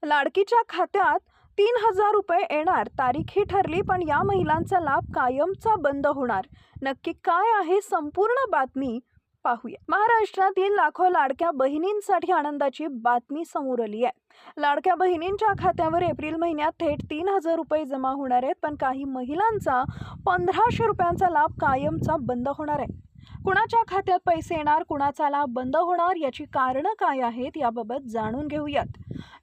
लाडकीच्या खात्यात 3,000 रुपये येणार, तारीखही ठरली, पण या महिलांचा लाभ कायमचा बंद होणार. नक्की काय आहे संपूर्ण बातमी पाहूया. महाराष्ट्रातील लाखो लाडक्या बहिणींसाठी आनंदाची बातमी समोर आली आहे. लाडक्या बहिणींच्या खात्यावर एप्रिल महिन्यात थेट 3,000 रुपये जमा होणार आहेत, पण काही महिलांचा 1,500 रुपयांचा लाभ कायमचा बंद होणार आहे. कुणाच्या खात्यात पैसे येणार, कुणाचा लाभ बंद होणार, याची कारणं काय आहेत याबाबत जाणून घेऊयात.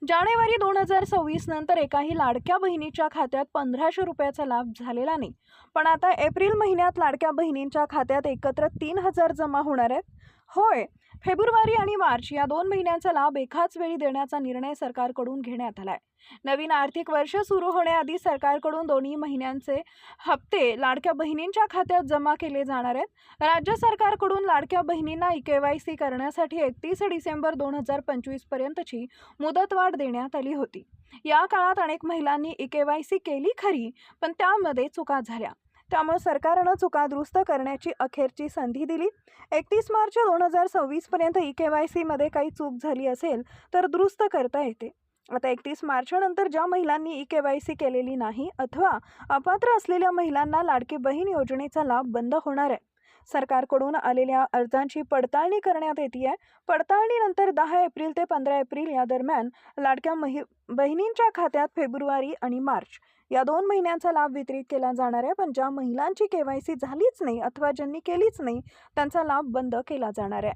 जानेवारी 2026 नंतर एकाही लाडक्या बहिणीच्या खात्यात 1,500 रुपयाचा लाभ झालेला नाही, पण आता एप्रिल महिन्यात लाडक्या बहिणींच्या खात्यात एकत्र 3,000 जमा होणार आहेत. होय, फेब्रुवारी आणि मार्च या 2 महिन्यांचा लाभ एकाच वेळी देण्याचा निर्णय सरकारकडून घेण्यात आलाय. नवीन आर्थिक वर्ष सुरू होण्याआधी सरकारकडून दोन्ही महिन्यांचे हप्ते लाडक्या बहिणींच्या खात्यात जमा केले जाणार आहेत. राज्य सरकारकडून लाडक्या बहिणींना KYC करण्यासाठी 31 डिसेंबर 2025 पर्यंतची मुदतवाढ देण्यात आली होती. या काळात अनेक महिलांनी KYC केली खरी, पण त्यामध्ये चुका झाल्या. त्यामुळे सरकारनं चुका दुरुस्त करण्याची अखेरची संधी दिली. 31 मार्च 2026 पर्यंत KYC मध्ये काही चूक झाली असेल तर दुरुस्त करता येते. आता 31 मार्च नंतर ज्या महिलांनी KYC केलेली नाही अथवा अपात्र असलेल्या महिलांना लाडकी बहीण योजनेचा लाभ बंद होणार आहे. सरकारकडून आलेल्या अर्जांची पडताळणी करण्यात येते. पडताळणीनंतर 10 एप्रिल ते 15 एप्रिल या दरम्यान लाडक्या बहिणींच्या खात्यात फेब्रुवारी आणि मार्च या 2 महिन्यांचा लाभ वितरित केला जाणार आहे. पण ज्या महिलांची KYC झालीच नाही अथवा ज्यांनी केलीच नाही त्यांचा लाभ बंद केला जाणार आहे.